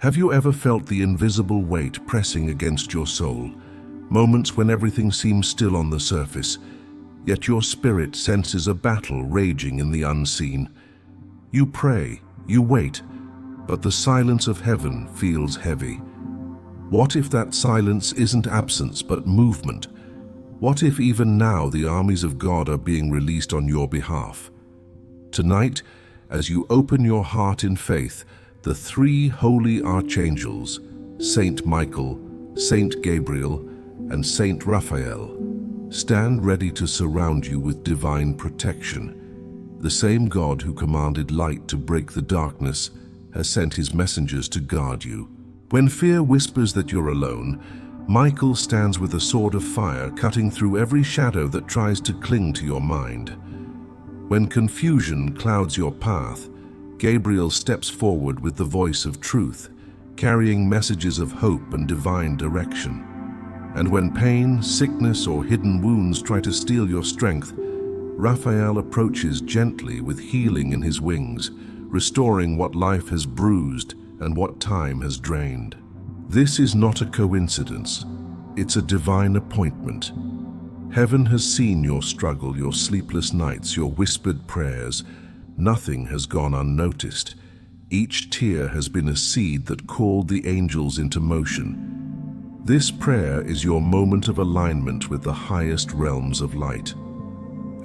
Have you ever felt the invisible weight pressing against your soul? Moments when everything seems still on the surface, yet your spirit senses a battle raging in the unseen. You pray, you wait, but the silence of heaven feels heavy. What if that silence isn't absence but movement? What if even now the armies of God are being released on your behalf? Tonight, as you open your heart in faith, the three holy archangels, Saint Michael, Saint Gabriel, and Saint Raphael, stand ready to surround you with divine protection. The same God who commanded light to break the darkness has sent his messengers to guard you. When fear whispers that you're alone, Michael stands with a sword of fire, cutting through every shadow that tries to cling to your mind. When confusion clouds your path, Gabriel steps forward with the voice of truth, carrying messages of hope and divine direction. And when pain, sickness, or hidden wounds try to steal your strength, Raphael approaches gently with healing in his wings, restoring what life has bruised and what time has drained. This is not a coincidence. It's a divine appointment. Heaven has seen your struggle, your sleepless nights, your whispered prayers. Nothing has gone unnoticed. Each tear has been a seed that called the angels into motion. This prayer is your moment of alignment with the highest realms of light.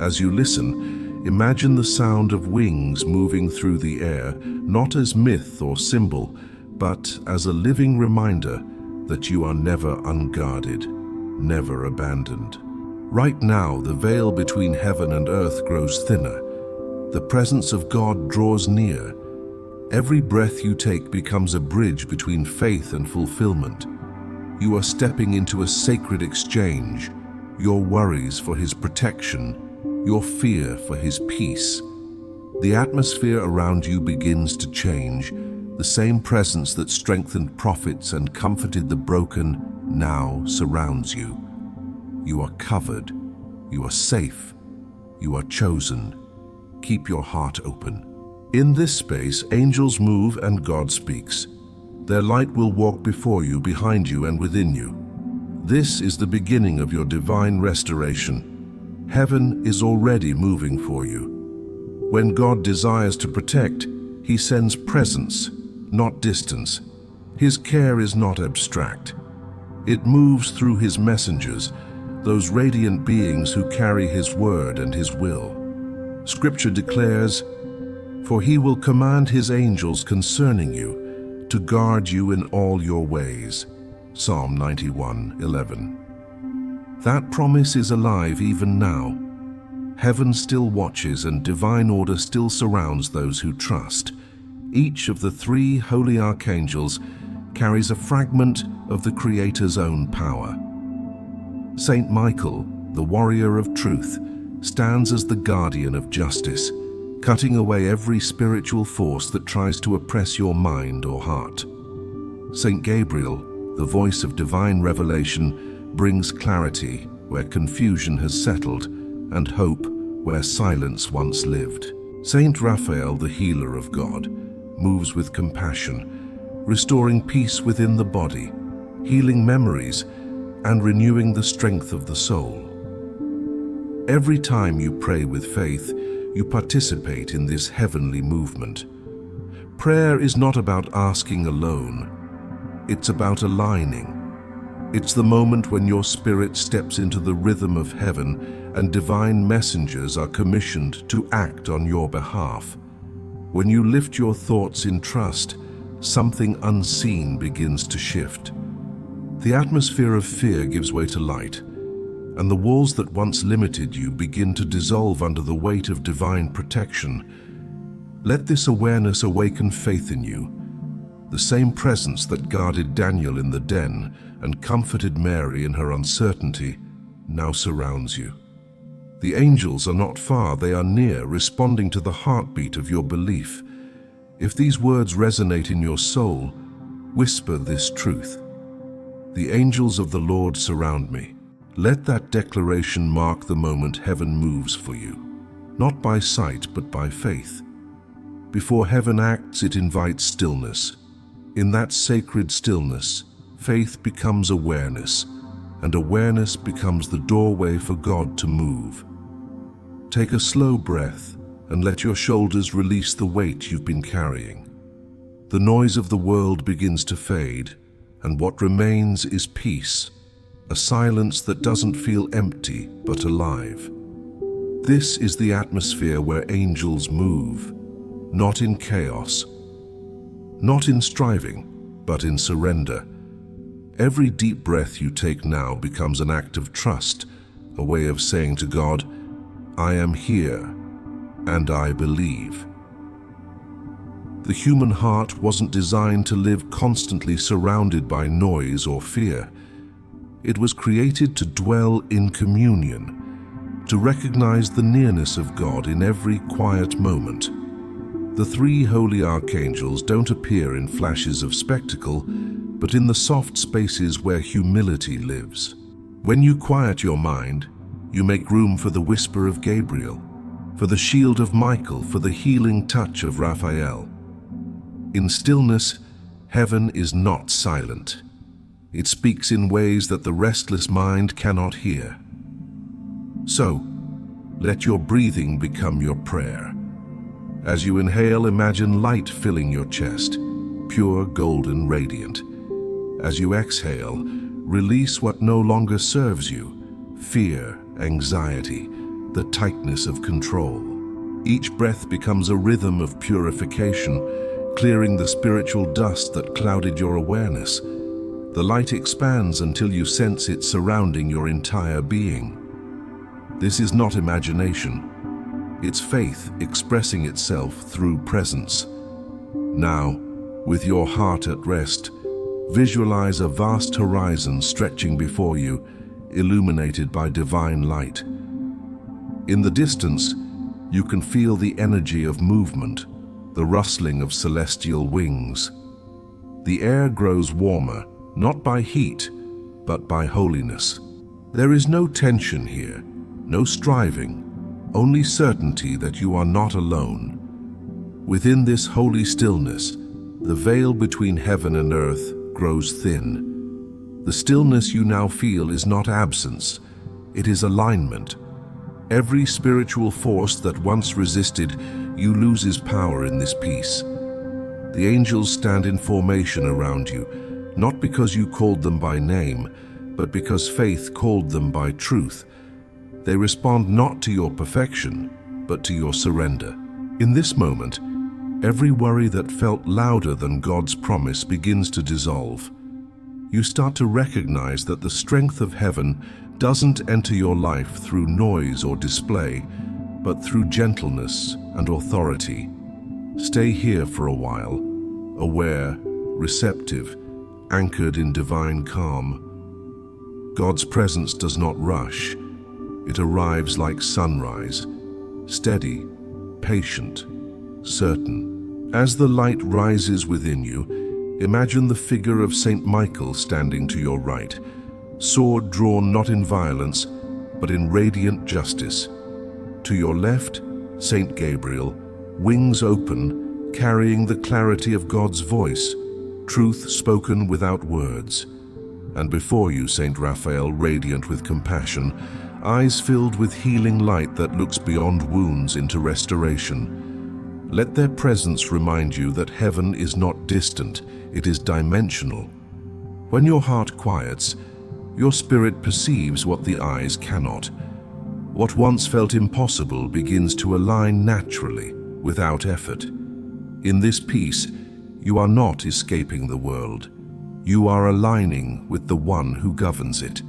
As you listen, imagine the sound of wings moving through the air, not as myth or symbol, but as a living reminder that you are never unguarded, never abandoned. Right now, the veil between heaven and earth grows thinner. The presence of God draws near. Every breath you take becomes a bridge between faith and fulfillment. You are stepping into a sacred exchange, your worries for his protection, your fear for his peace. The atmosphere around you begins to change. The same presence that strengthened prophets and comforted the broken now surrounds you. You are covered. You are safe. You are chosen. Keep your heart open. In this space, angels move and God speaks. Their light will walk before you, behind you, and within you. This is the beginning of your divine restoration. Heaven is already moving for you. When God desires to protect, he sends presence, not distance. His care is not abstract. It moves through his messengers, those radiant beings who carry his word and his will. Scripture declares, "For he will command his angels concerning you, to guard you in all your ways." Psalm 91:11. That promise is alive even now. Heaven still watches and divine order still surrounds those who trust. Each of the three holy archangels carries a fragment of the Creator's own power. Saint Michael, the warrior of truth, stands as the guardian of justice, cutting away every spiritual force that tries to oppress your mind or heart. Saint Gabriel, the voice of divine revelation, brings clarity where confusion has settled and hope where silence once lived. Saint Raphael, the healer of God, moves with compassion, restoring peace within the body, healing memories, and renewing the strength of the soul. Every time you pray with faith, you participate in this heavenly movement. Prayer is not about asking alone. It's about aligning. It's the moment when your spirit steps into the rhythm of heaven and divine messengers are commissioned to act on your behalf. When you lift your thoughts in trust, something unseen begins to shift. The atmosphere of fear gives way to light, and the walls that once limited you begin to dissolve under the weight of divine protection. Let this awareness awaken faith in you. The same presence that guarded Daniel in the den and comforted Mary in her uncertainty now surrounds you. The angels are not far, they are near, responding to the heartbeat of your belief. If these words resonate in your soul, whisper this truth: "The angels of the Lord surround me." Let that declaration mark the moment heaven moves for you, not by sight but by faith. Before heaven acts, it invites stillness. In that sacred stillness, faith becomes awareness, and awareness becomes the doorway for God to move. Take a slow breath and let your shoulders release the weight you've been carrying. The noise of the world begins to fade, and what remains is peace, a silence that doesn't feel empty but alive. This is the atmosphere where angels move, not in chaos, not in striving, but in surrender. Every deep breath you take now becomes an act of trust, a way of saying to God, I am here, and I believe. The human heart wasn't designed to live constantly surrounded by noise or fear. It was created to dwell in communion, to recognize the nearness of God in every quiet moment. The three holy archangels don't appear in flashes of spectacle, but in the soft spaces where humility lives. When you quiet your mind, you make room for the whisper of Gabriel, for the shield of Michael, for the healing touch of Raphael. In stillness, heaven is not silent. It speaks in ways that the restless mind cannot hear. So, let your breathing become your prayer. As you inhale, imagine light filling your chest, pure, golden, radiant. As you exhale, release what no longer serves you, fear, anxiety, the tightness of control. Each breath becomes a rhythm of purification, clearing the spiritual dust that clouded your awareness. The light expands until you sense it surrounding your entire being. This is not imagination. It's faith expressing itself through presence. Now, with your heart at rest, visualize a vast horizon stretching before you, illuminated by divine light. In the distance, you can feel the energy of movement, the rustling of celestial wings. The air grows warmer, not by heat, but by holiness. There is no tension here, no striving, only certainty that you are not alone. Within this holy stillness, the veil between heaven and earth grows thin. The stillness you now feel is not absence, it is alignment. Every spiritual force that once resisted you loses power in this peace. The angels stand in formation around you, not because you called them by name, but because faith called them by truth. They respond not to your perfection, but to your surrender. In this moment, every worry that felt louder than God's promise begins to dissolve. You start to recognize that the strength of heaven doesn't enter your life through noise or display, but through gentleness and authority. Stay here for a while, aware, receptive, anchored in divine calm. God's presence does not rush. It arrives like sunrise, steady, patient, certain. As the light rises within you, imagine the figure of Saint Michael standing to your right, sword drawn not in violence, but in radiant justice. To your left, Saint Gabriel, wings open, carrying the clarity of God's voice, truth spoken without words. And before you, Saint Raphael, radiant with compassion, eyes filled with healing light that looks beyond wounds into restoration. Let their presence remind you that heaven is not distant, it is dimensional. When your heart quiets, your spirit perceives what the eyes cannot. What once felt impossible begins to align naturally, without effort. In this peace, you are not escaping the world. You are aligning with the one who governs it.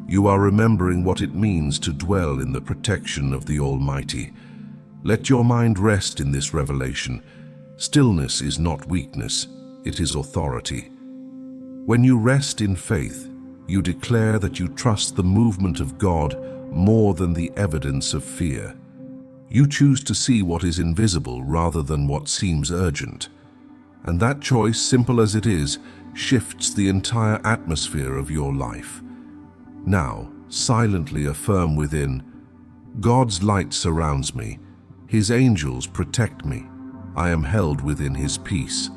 You are remembering what it means to dwell in the protection of the Almighty. Let your mind rest in this revelation. Stillness is not weakness, it is authority. When you rest in faith, you declare that you trust the movement of God more than the evidence of fear. You choose to see what is invisible rather than what seems urgent. And that choice, simple as it is, shifts the entire atmosphere of your life. Now, silently affirm within, God's light surrounds me. His angels protect me. I am held within His peace.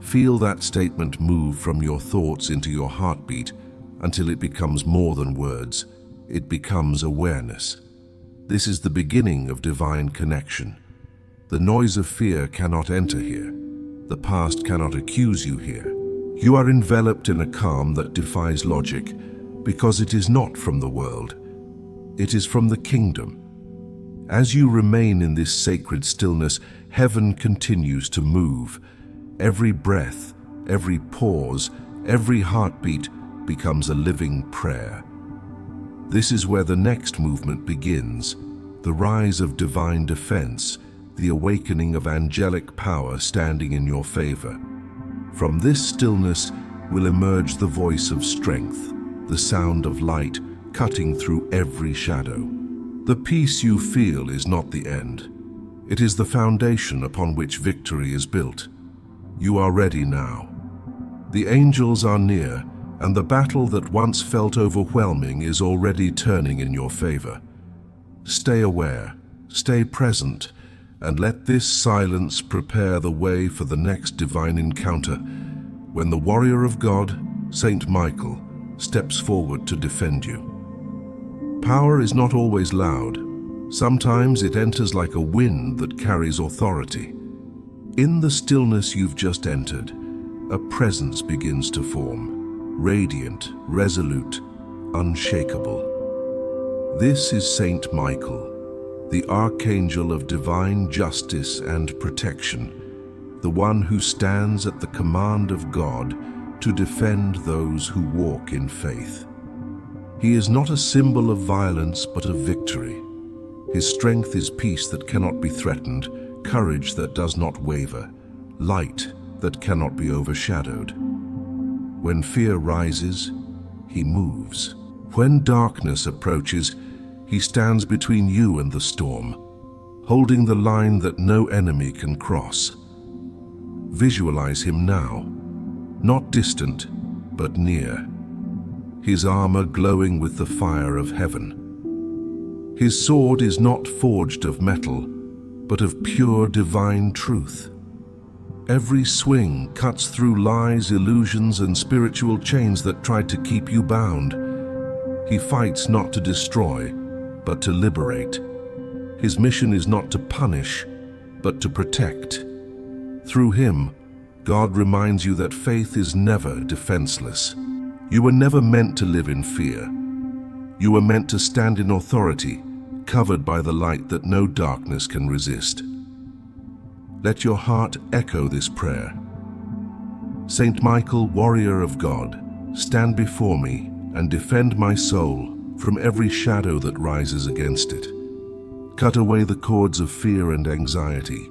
Feel that statement move from your thoughts into your heartbeat until it becomes more than words. It becomes awareness. This is the beginning of divine connection. The noise of fear cannot enter here. The past cannot accuse you here. You are enveloped in a calm that defies logic, because it is not from the world. It is from the kingdom. As you remain in this sacred stillness, heaven continues to move. Every breath, every pause, every heartbeat becomes a living prayer. This is where the next movement begins, the rise of divine defense, the awakening of angelic power standing in your favor. From this stillness will emerge the voice of strength, the sound of light cutting through every shadow. The peace you feel is not the end. It is the foundation upon which victory is built. You are ready now. The angels are near, and the battle that once felt overwhelming is already turning in your favor. Stay aware, stay present, and let this silence prepare the way for the next divine encounter, when the warrior of God, Saint Michael, steps forward to defend you. Power is not always loud. Sometimes it enters like a wind that carries authority. In the stillness you've just entered, a presence begins to form, radiant, resolute, unshakable. This is Saint Michael, the archangel of divine justice and protection, the one who stands at the command of God to defend those who walk in faith. He is not a symbol of violence, but of victory. His strength is peace that cannot be threatened, courage that does not waver, light that cannot be overshadowed. When fear rises, he moves. When darkness approaches, he stands between you and the storm, holding the line that no enemy can cross. Visualize him now, not distant, but near, his armor glowing with the fire of heaven. His sword is not forged of metal, but of pure divine truth. Every swing cuts through lies, illusions, and spiritual chains that try to keep you bound. He fights not to destroy, but to liberate. His mission is not to punish, but to protect. Through him, God reminds you that faith is never defenseless. You were never meant to live in fear. You were meant to stand in authority, covered by the light that no darkness can resist. Let your heart echo this prayer. Saint Michael, warrior of God, stand before me and defend my soul from every shadow that rises against it. Cut away the cords of fear and anxiety.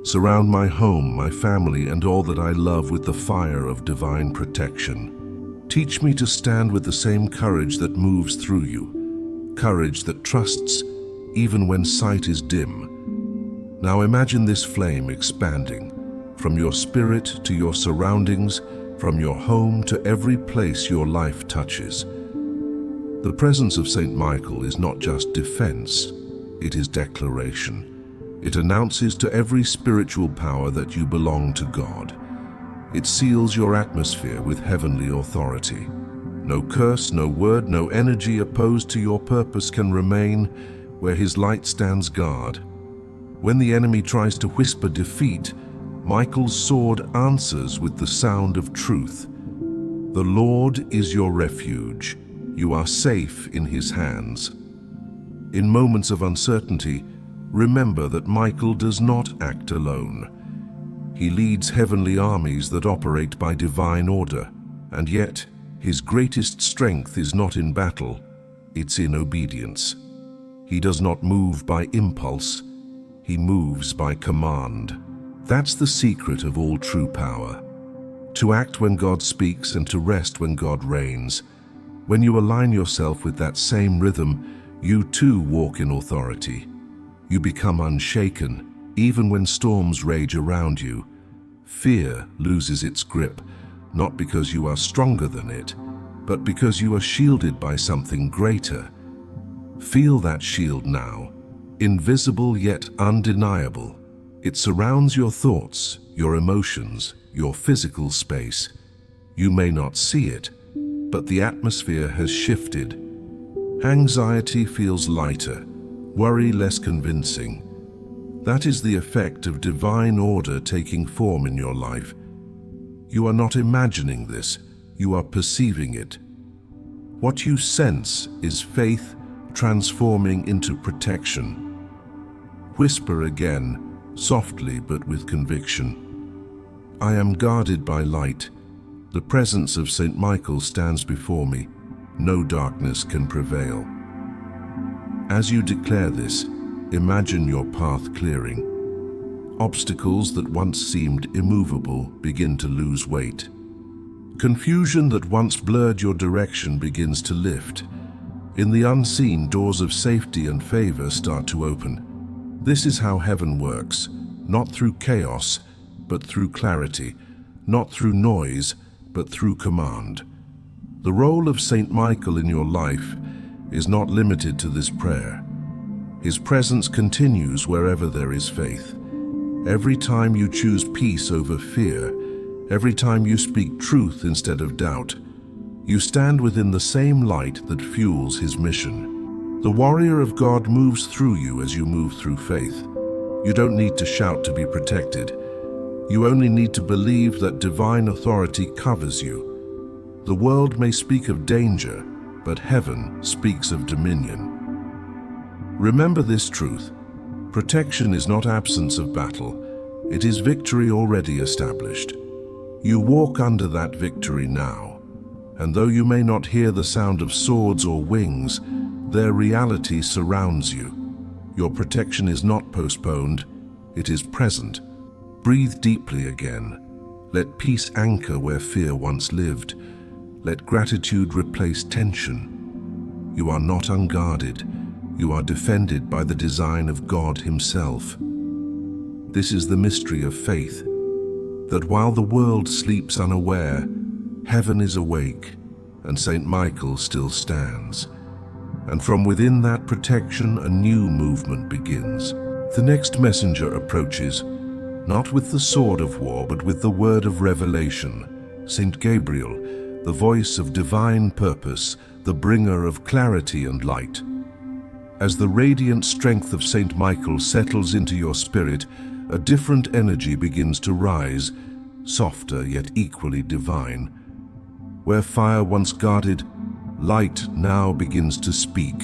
Surround my home, my family, and all that I love with the fire of divine protection. Teach me to stand with the same courage that moves through you, courage that trusts even when sight is dim. Now imagine this flame expanding, from your spirit to your surroundings, from your home to every place your life touches. The presence of Saint Michael is not just defense, it is declaration. It announces to every spiritual power that you belong to God. It seals your atmosphere with heavenly authority. No curse, no word, no energy opposed to your purpose can remain where his light stands guard. When the enemy tries to whisper defeat, Michael's sword answers with the sound of truth. The Lord is your refuge. You are safe in his hands. In moments of uncertainty, remember that Michael does not act alone. He leads heavenly armies that operate by divine order, and yet his greatest strength is not in battle, it's in obedience. He does not move by impulse, he moves by command. That's the secret of all true power. To act when God speaks and to rest when God reigns. When you align yourself with that same rhythm, you too walk in authority. You become unshaken, even when storms rage around you. Fear loses its grip, not because you are stronger than it, but because you are shielded by something greater. Feel that shield now, invisible yet undeniable. It surrounds your thoughts, your emotions, your physical space. You may not see it, but the atmosphere has shifted. Anxiety feels lighter, worry less convincing. That is the effect of divine order taking form in your life. You are not imagining this, you are perceiving it. What you sense is faith transforming into protection. Whisper again, softly but with conviction. I am guarded by light. The presence of St. Michael stands before me. No darkness can prevail. As you declare this, imagine your path clearing. Obstacles that once seemed immovable begin to lose weight. Confusion that once blurred your direction begins to lift. In the unseen, doors of safety and favor start to open. This is how heaven works, not through chaos, but through clarity, not through noise, but through command. The role of St. Michael in your life is not limited to this prayer. His presence continues wherever there is faith. Every time you choose peace over fear, every time you speak truth instead of doubt, you stand within the same light that fuels his mission. The warrior of God moves through you as you move through faith. You don't need to shout to be protected. You only need to believe that divine authority covers you. The world may speak of danger, but heaven speaks of dominion. Remember this truth. Protection is not absence of battle. It is victory already established. You walk under that victory now, and though you may not hear the sound of swords or wings, their reality surrounds you. Your protection is not postponed, it is present. Breathe deeply again. Let peace anchor where fear once lived. Let gratitude replace tension. You are not unguarded. You are defended by the design of God himself. This is the mystery of faith, that while the world sleeps unaware, heaven is awake and St. Michael still stands. And from within that protection, a new movement begins. The next messenger approaches, not with the sword of war, but with the word of revelation. St. Gabriel, the voice of divine purpose, the bringer of clarity and light. As the radiant strength of St. Michael settles into your spirit, a different energy begins to rise, softer yet equally divine. Where fire once guarded, light now begins to speak.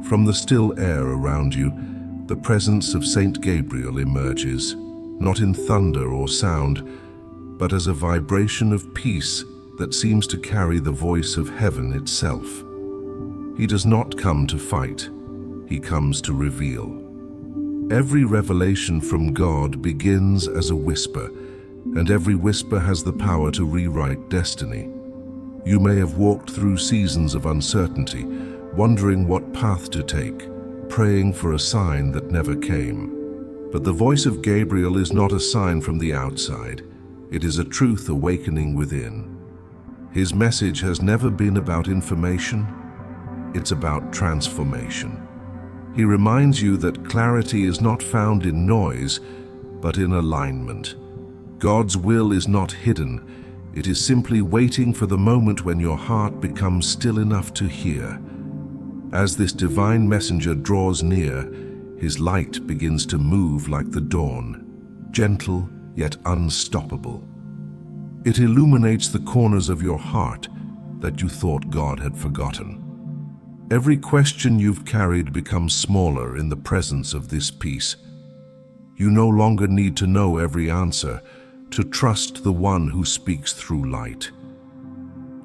From the still air around you, the presence of St. Gabriel emerges, not in thunder or sound, but as a vibration of peace that seems to carry the voice of heaven itself. He does not come to fight. He comes to reveal. Every revelation from God begins as a whisper, and every whisper has the power to rewrite destiny. You may have walked through seasons of uncertainty, wondering what path to take, praying for a sign that never came. But the voice of Gabriel is not a sign from the outside. It is a truth awakening within. His message has never been about information. It's about transformation. He reminds you that clarity is not found in noise, but in alignment. God's will is not hidden. It is simply waiting for the moment when your heart becomes still enough to hear. As this divine messenger draws near, his light begins to move like the dawn, gentle yet unstoppable. It illuminates the corners of your heart that you thought God had forgotten. Every question you've carried becomes smaller in the presence of this peace. You no longer need to know every answer, to trust the one who speaks through light.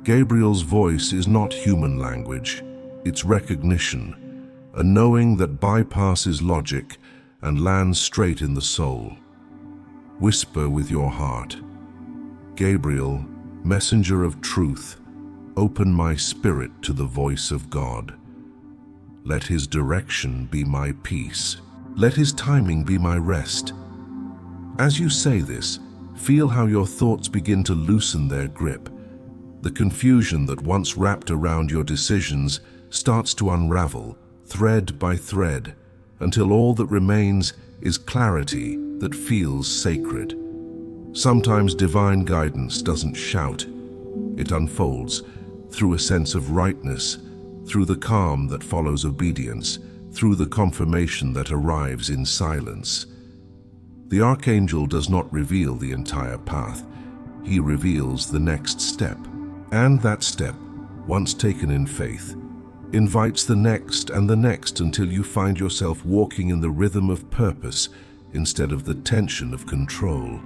Gabriel's voice is not human language, it's recognition, a knowing that bypasses logic and lands straight in the soul. Whisper with your heart, Gabriel, messenger of truth, open my spirit to the voice of God. Let his direction be my peace. Let his timing be my rest. As you say this, feel how your thoughts begin to loosen their grip. The confusion that once wrapped around your decisions starts to unravel, thread by thread, until all that remains is clarity that feels sacred. Sometimes divine guidance doesn't shout. It unfolds through a sense of rightness, through the calm that follows obedience, through the confirmation that arrives in silence. The archangel does not reveal the entire path. He reveals the next step. And that step, once taken in faith, invites the next and the next until you find yourself walking in the rhythm of purpose instead of the tension of control.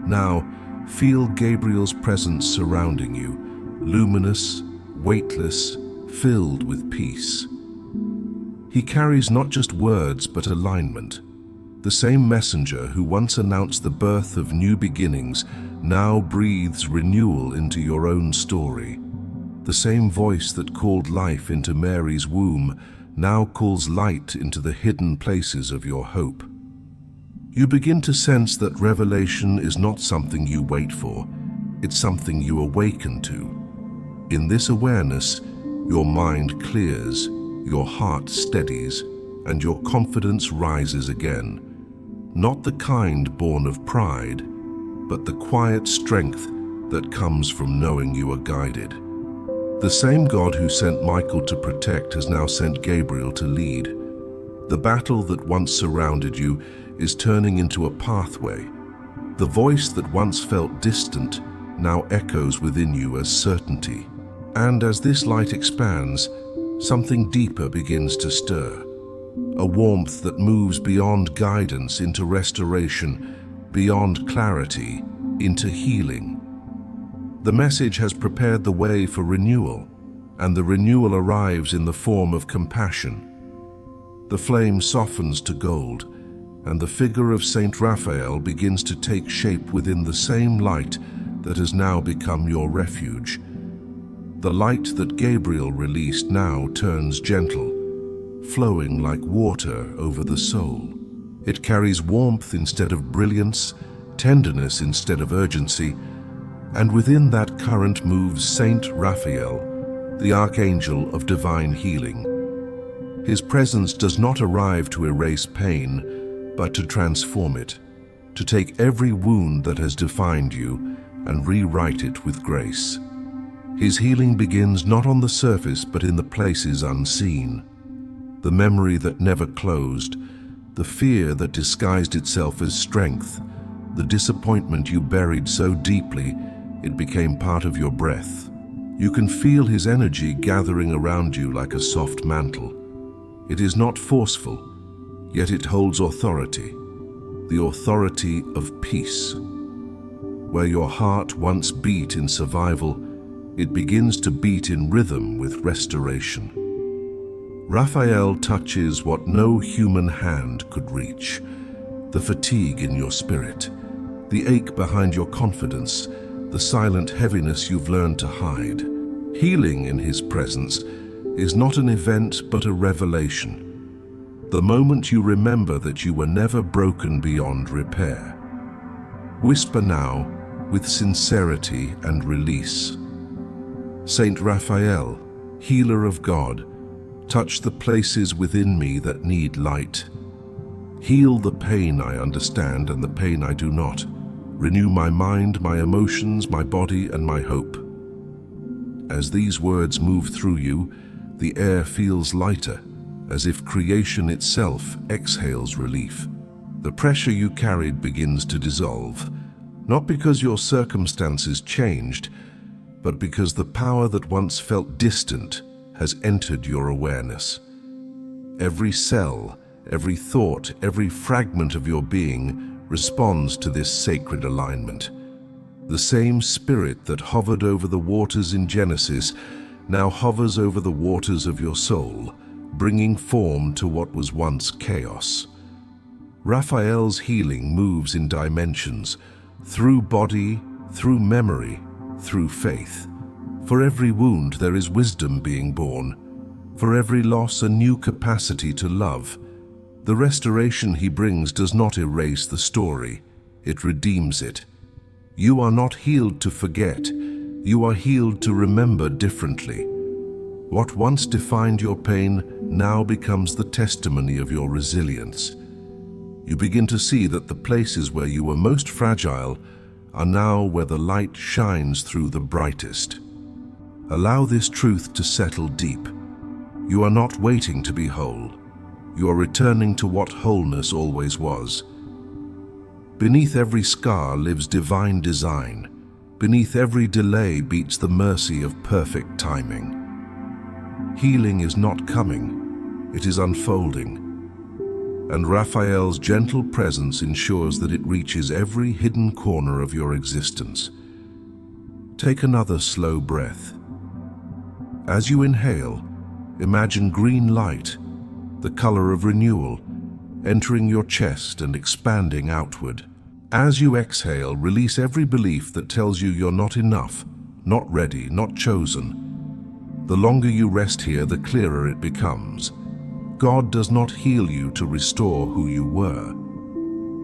Now, feel Gabriel's presence surrounding you, luminous, weightless, filled with peace. He carries not just words but alignment. The same messenger who once announced the birth of new beginnings now breathes renewal into your own story. The same voice that called life into Mary's womb now calls light into the hidden places of your hope. You begin to sense that revelation is not something you wait for, it's something you awaken to. In this awareness, your mind clears, your heart steadies, and your confidence rises again. Not the kind born of pride, but the quiet strength that comes from knowing you are guided. The same God who sent Michael to protect has now sent Gabriel to lead. The battle that once surrounded you is turning into a pathway. The voice that once felt distant now echoes within you as certainty. And as this light expands, something deeper begins to stir. A warmth that moves beyond guidance into restoration, beyond clarity into healing. The message has prepared the way for renewal, and the renewal arrives in the form of compassion. The flame softens to gold, and the figure of Saint Raphael begins to take shape within the same light that has now become your refuge. The light that Gabriel released now turns gentle, flowing like water over the soul. It carries warmth instead of brilliance, tenderness instead of urgency, and within that current moves Saint Raphael, the archangel of divine healing. His presence does not arrive to erase pain, but to transform it, to take every wound that has defined you and rewrite it with grace. His healing begins not on the surface but in the places unseen. The memory that never closed, the fear that disguised itself as strength, the disappointment you buried so deeply it became part of your breath. You can feel his energy gathering around you like a soft mantle. It is not forceful, yet it holds authority, the authority of peace. Where your heart once beat in survival, it begins to beat in rhythm with restoration. Raphael touches what no human hand could reach, the fatigue in your spirit, the ache behind your confidence, the silent heaviness you've learned to hide. Healing in his presence is not an event but a revelation. The moment you remember that you were never broken beyond repair. Whisper now with sincerity and release. Saint Raphael, healer of God, touch the places within me that need light. Heal the pain I understand and the pain I do not. Renew my mind, my emotions, my body, and my hope. As these words move through you, the air feels lighter, as if creation itself exhales relief. The pressure you carried begins to dissolve, not because your circumstances changed, but because the power that once felt distant has entered your awareness. Every cell, every thought, every fragment of your being responds to this sacred alignment. The same spirit that hovered over the waters in Genesis now hovers over the waters of your soul, bringing form to what was once chaos. Raphael's healing moves in dimensions, through body, through memory, through faith. For every wound there is wisdom being born. For every loss a new capacity to love. The restoration he brings does not erase the story, it redeems it. You are not healed to forget, you are healed to remember differently. What once defined your pain now becomes the testimony of your resilience. You begin to see that the places where you were most fragile are now where the light shines through the brightest. Allow this truth to settle deep. You are not waiting to be whole. You are returning to what wholeness always was. Beneath every scar lives divine design. Beneath every delay beats the mercy of perfect timing. Healing is not coming, it is unfolding. And Raphael's gentle presence ensures that it reaches every hidden corner of your existence. Take another slow breath. As you inhale, imagine green light, the color of renewal, entering your chest and expanding outward. As you exhale, release every belief that tells you you're not enough, not ready, not chosen. The longer you rest here, the clearer it becomes. God does not heal you to restore who you were.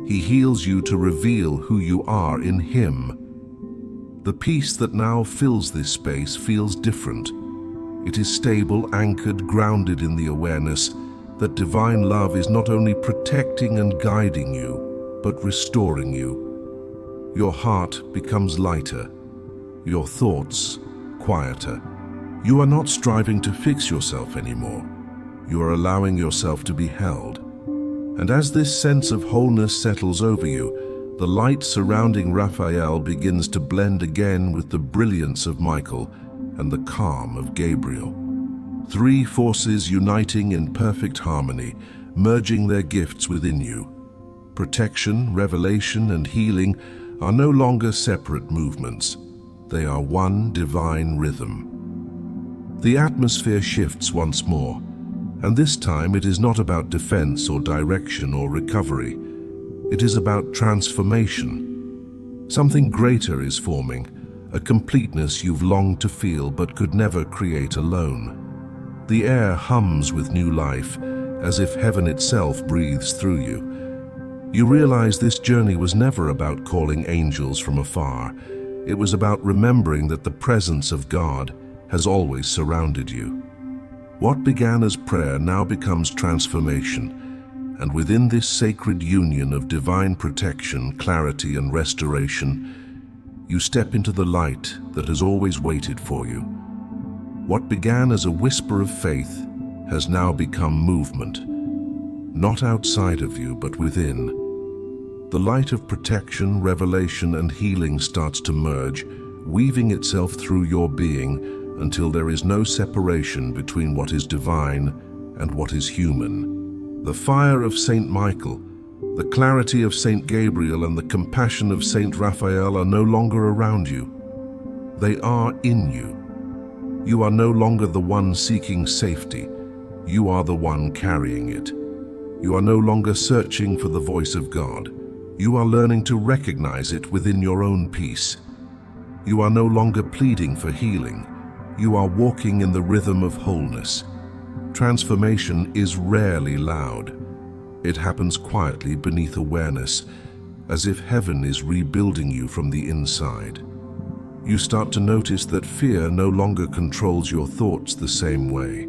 He heals you to reveal who you are in Him. The peace that now fills this space feels different. It is stable, anchored, grounded in the awareness that divine love is not only protecting and guiding you, but restoring you. Your heart becomes lighter, your thoughts quieter. You are not striving to fix yourself anymore. You are allowing yourself to be held. And as this sense of wholeness settles over you, the light surrounding Raphael begins to blend again with the brilliance of Michael and the calm of Gabriel. Three forces uniting in perfect harmony, merging their gifts within you. Protection, revelation, and healing are no longer separate movements. They are one divine rhythm. The atmosphere shifts once more, and this time it is not about defense or direction or recovery. It is about transformation. Something greater is forming, a completeness you've longed to feel but could never create alone. The air hums with new life, as if heaven itself breathes through you. You realize this journey was never about calling angels from afar. It was about remembering that the presence of God has always surrounded you. What began as prayer now becomes transformation, and within this sacred union of divine protection, clarity, and restoration, you step into the light that has always waited for you. What began as a whisper of faith has now become movement, not outside of you, but within. The light of protection, revelation, and healing starts to merge, weaving itself through your being until there is no separation between what is divine and what is human. The fire of Saint Michael, the clarity of Saint Gabriel, and the compassion of Saint Raphael are no longer around you. They are in you. You are no longer the one seeking safety. You are the one carrying it. You are no longer searching for the voice of God. You are learning to recognize it within your own peace. You are no longer pleading for healing. You are walking in the rhythm of wholeness. Transformation is rarely loud. It happens quietly beneath awareness, as if heaven is rebuilding you from the inside. You start to notice that fear no longer controls your thoughts the same way.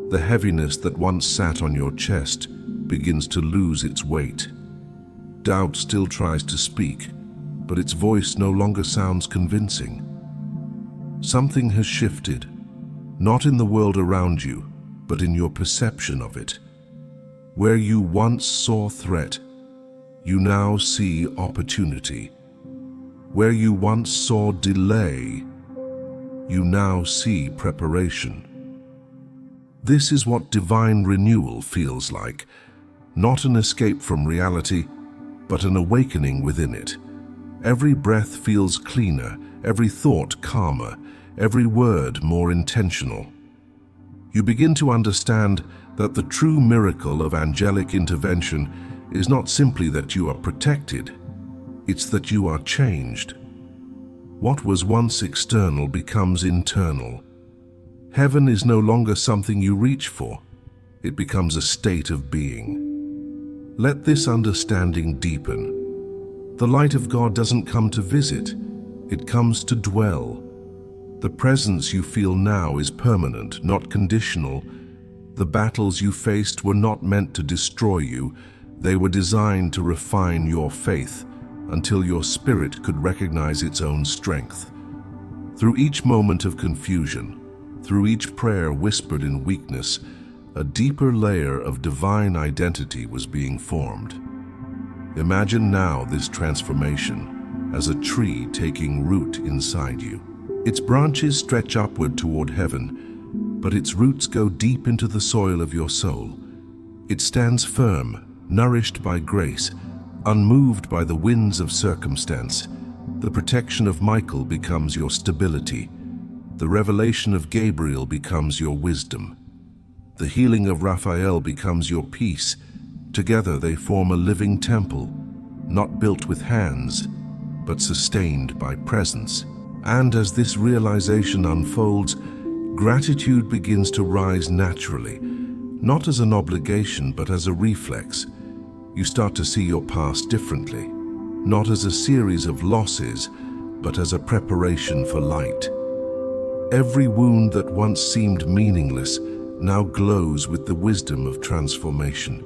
The heaviness that once sat on your chest begins to lose its weight. Doubt still tries to speak, but its voice no longer sounds convincing. Something has shifted, not in the world around you, but in your perception of it. Where you once saw threat, you now see opportunity. Where you once saw delay, you now see preparation. This is what divine renewal feels like, not an escape from reality, but an awakening within it. Every breath feels cleaner, every thought calmer, every word more intentional. You begin to understand that the true miracle of angelic intervention is not simply that you are protected, it's that you are changed. What was once external becomes internal. Heaven is no longer something you reach for, it becomes a state of being. Let this understanding deepen. The light of God doesn't come to visit, it comes to dwell. The presence you feel now is permanent, not conditional. The battles you faced were not meant to destroy you. They were designed to refine your faith until your spirit could recognize its own strength. Through each moment of confusion, through each prayer whispered in weakness, a deeper layer of divine identity was being formed. Imagine now this transformation as a tree taking root inside you. Its branches stretch upward toward heaven, but its roots go deep into the soil of your soul. It stands firm, nourished by grace, unmoved by the winds of circumstance. The protection of Michael becomes your stability. The revelation of Gabriel becomes your wisdom. The healing of Raphael becomes your peace. Together they form a living temple, not built with hands, but sustained by presence. And as this realization unfolds, gratitude begins to rise naturally, not as an obligation, but as a reflex. You start to see your past differently, not as a series of losses, but as a preparation for light. Every wound that once seemed meaningless now glows with the wisdom of transformation.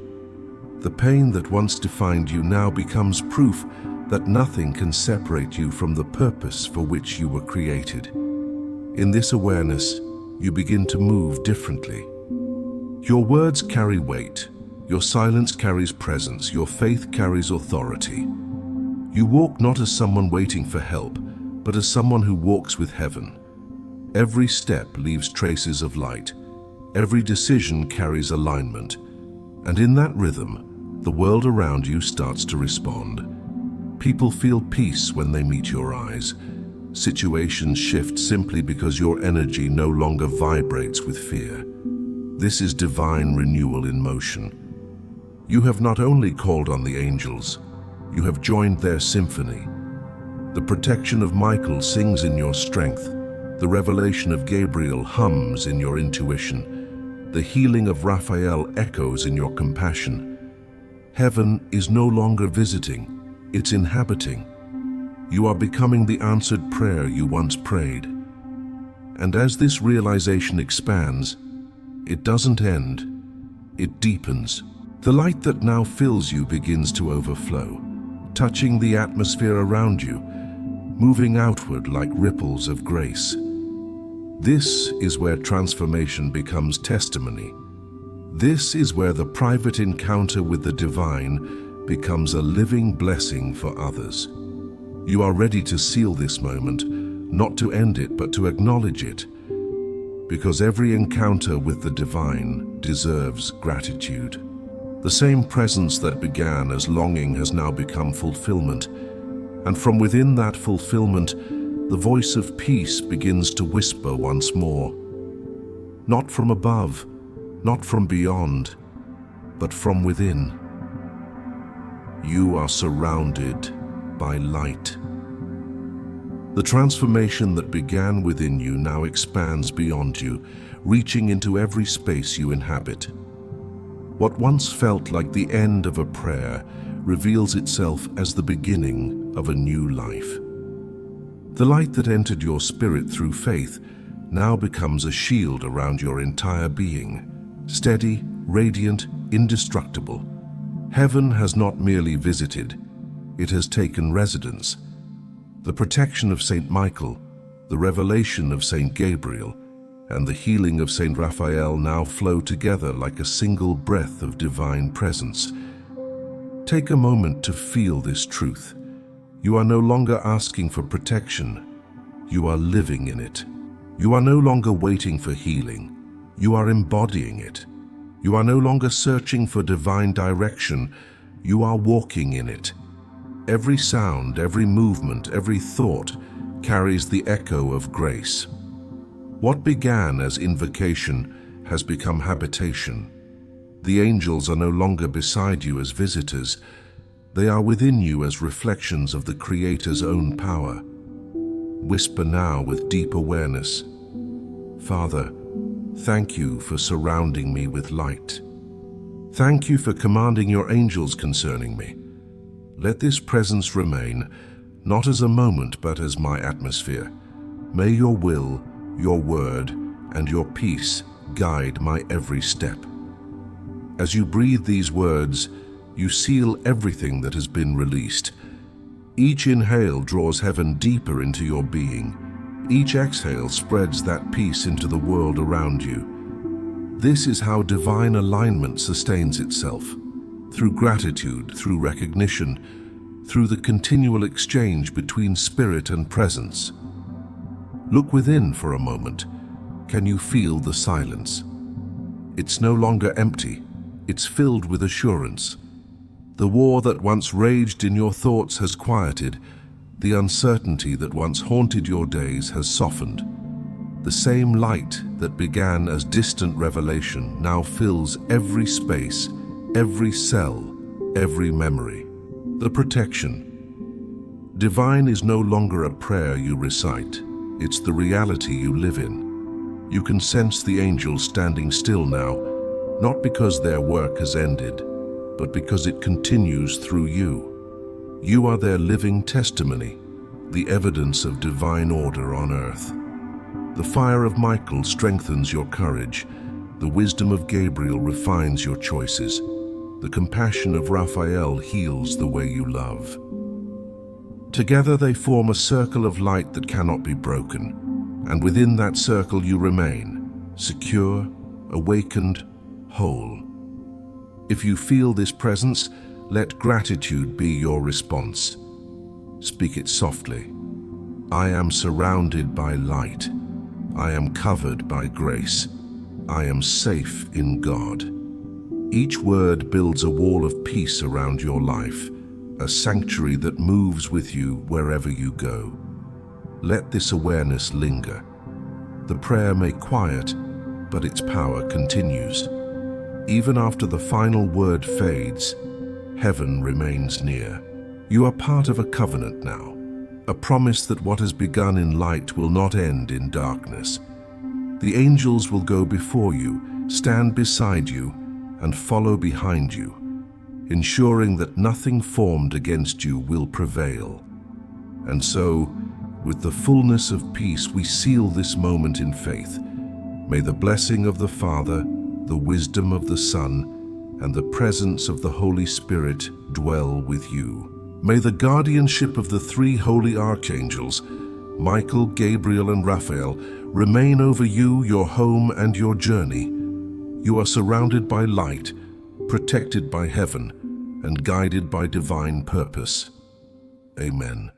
The pain that once defined you now becomes proof that nothing can separate you from the purpose for which you were created. In this awareness, you begin to move differently. Your words carry weight, your silence carries presence, your faith carries authority. You walk not as someone waiting for help, but as someone who walks with heaven. Every step leaves traces of light. Every decision carries alignment. And in that rhythm, the world around you starts to respond. People feel peace when they meet your eyes. Situations shift simply because your energy no longer vibrates with fear. This is divine renewal in motion. You have not only called on the angels, you have joined their symphony. The protection of Michael sings in your strength. The revelation of Gabriel hums in your intuition. The healing of Raphael echoes in your compassion. Heaven is no longer visiting, it's inhabiting. You are becoming the answered prayer you once prayed. And as this realization expands, it doesn't end, it deepens. The light that now fills you begins to overflow, touching the atmosphere around you, moving outward like ripples of grace. This is where transformation becomes testimony. This is where the private encounter with the divine becomes a living blessing for others. You are ready to seal this moment, not to end it, but to acknowledge it, because every encounter with the divine deserves gratitude. The same presence that began as longing has now become fulfillment, and from within that fulfillment, the voice of peace begins to whisper once more. Not from above, not from beyond, but from within. You are surrounded by light. The transformation that began within you now expands beyond you, reaching into every space you inhabit. What once felt like the end of a prayer reveals itself as the beginning of a new life. The light that entered your spirit through faith now becomes a shield around your entire being, steady, radiant, indestructible. Heaven has not merely visited, it has taken residence. The protection of Saint Michael, the revelation of Saint Gabriel, and the healing of Saint Raphael now flow together like a single breath of divine presence. Take a moment to feel this truth. You are no longer asking for protection, you are living in it. You are no longer waiting for healing, you are embodying it. You are no longer searching for divine direction, you are walking in it. Every sound, every movement, every thought carries the echo of grace. What began as invocation has become habitation. The angels are no longer beside you as visitors. They are within you as reflections of the Creator's own power. Whisper now with deep awareness. Father, thank you for surrounding me with light. Thank you for commanding your angels concerning me. Let this presence remain, not as a moment, but as my atmosphere. May your will, your word, and your peace guide my every step. As you breathe these words, you seal everything that has been released. Each inhale draws heaven deeper into your being. Each exhale spreads that peace into the world around you. This is how divine alignment sustains itself, through gratitude, through recognition, through the continual exchange between spirit and presence. Look within for a moment. Can you feel the silence? It's no longer empty. It's filled with assurance. The war that once raged in your thoughts has quieted. The uncertainty that once haunted your days has softened. The same light that began as distant revelation now fills every space, every cell, every memory. The protection. Divine is no longer a prayer you recite. It's the reality you live in. You can sense the angels standing still now, not because their work has ended, but because it continues through you. You are their living testimony, the evidence of divine order on earth. The fire of Michael strengthens your courage. The wisdom of Gabriel refines your choices. The compassion of Raphael heals the way you love. Together they form a circle of light that cannot be broken, and within that circle you remain, secure, awakened, whole. If you feel this presence, let gratitude be your response. Speak it softly. I am surrounded by light. I am covered by grace. I am safe in God. Each word builds a wall of peace around your life, a sanctuary that moves with you wherever you go. Let this awareness linger. The prayer may quiet, but its power continues. Even after the final word fades, heaven remains near. You are part of a covenant now, a promise that what has begun in light will not end in darkness. The angels will go before you, stand beside you, and follow behind you, ensuring that nothing formed against you will prevail. And so, with the fullness of peace, we seal this moment in faith. May the blessing of the Father, the wisdom of the Son, and the presence of the Holy Spirit dwell with you. May the guardianship of the three holy archangels, Michael, Gabriel, and Raphael, remain over you, your home, and your journey. You are surrounded by light, protected by heaven, and guided by divine purpose. Amen.